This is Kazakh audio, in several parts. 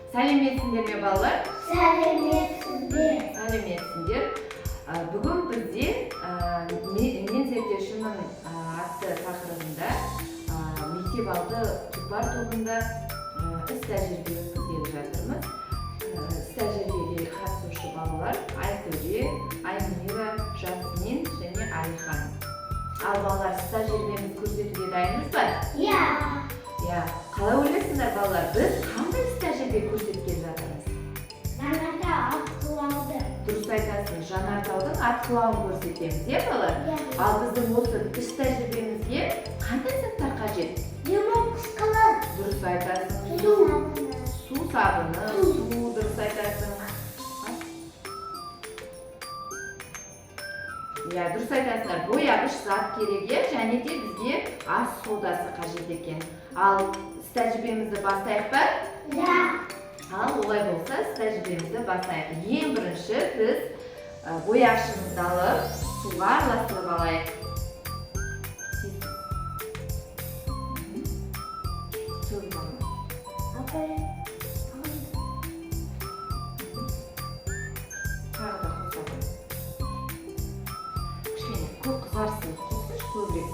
Сәлеметсіңдер ме балалар? Сәлеметсіздер. Сәлеметсіңдер. Бүгін бізде мен зерттеушімін атты тақырыбында мектеп алды тұлпар тобында іс тәжірибе өткізіп жатырмыз. Іс тәжірибеге қатысушы балалар Айтөре, Аймира, Жасмин және Алихан. Ал балалар, іс тәжірибемізді көрсетуге дайынбыз ба? Иә. Қалай ойлайсыңдар балалар, біз қандай іс тәжірибе көрсеткен жатырмыз? Жанартау атқылауды. Дұрыс айтасың, жанартаудың атқылауын көрсетеміз, иә балалар? Иә. Ал біздің осы іс тәжірибемізге қандай заттар қажет? Лимон қышқылы. Дұрыс айтасың, су сабыны, су, дұрыс айтасың. Иә, дұрыс айтасыңдар, бояғыш зат керек, және де бізге ас содасы қажет екен. Ал іс тәжірибемізді бастайық ба? Иә. Ал олай болса, іс тәжірибемізді бастайық. Ең бірінші біз бояғышымызды алып, суға араластырып алайық. Тағы да қосамын. Кішкене көп қызарсын, қосыңыз көбірек.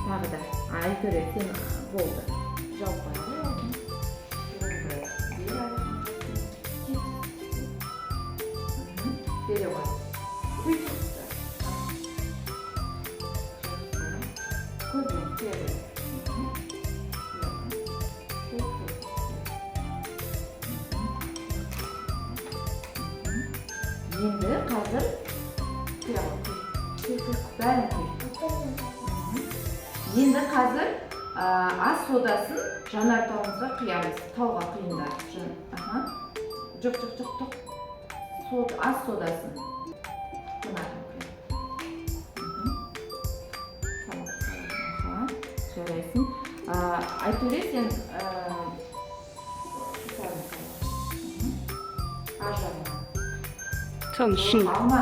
Тағы да Айтөре, сен болды. Жауып қойып. Бере қой. Көбірек бере. Енді қазір бәрін құй. Енді қазір ас содасын жанартауымызға құямыз. Тауға құйыңдар. Жоқ. Ас содасын. Жарайсың. Айтөре, сен ар жағына. Соның ішін. Алма.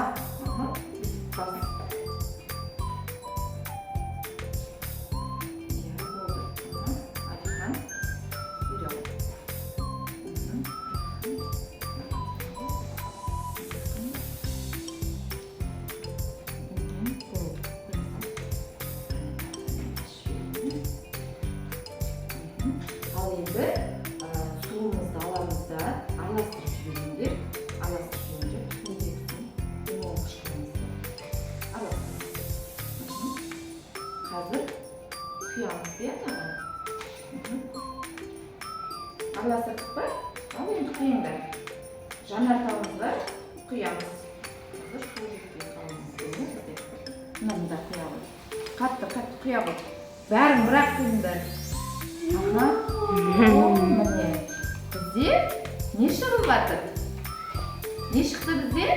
Ал енді суымызды аламыз да араластырып жіберіңдер. Лимон қышқылымызды араластырып. Қазір құямыз, иә тағы? Араластырдық па? Ал енді құйыңдар. Жанартауымызға құямыз. Қазір су жетпей қалуымыз. Мында құямыз. Қатты құя ғой. Бәрін бірақ құйыңдар. Міне, бізде не шығып жатыр? Не шықты бізде?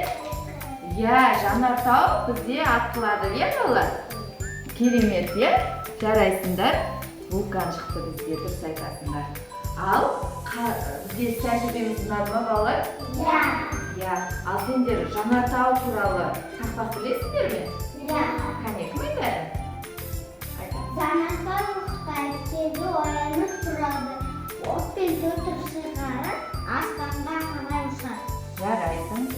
Иә, жанартау бізде атқылады, иә балалар? Керемет, иә? Жарайсыңдар. Вулкан шықты бізде, дұрыс айтасыңдар. Ал бізде іс тәжірибеміз ұнады ма балалар? Иә. Ал сендер жанартау туралы тақпақ білесіңдер ме? Иә. Қане, кім айтады? Жанартау тегі оянып тұрады. Отпен көтір шығарып, аспанға қарай ұшады. Жарайсың.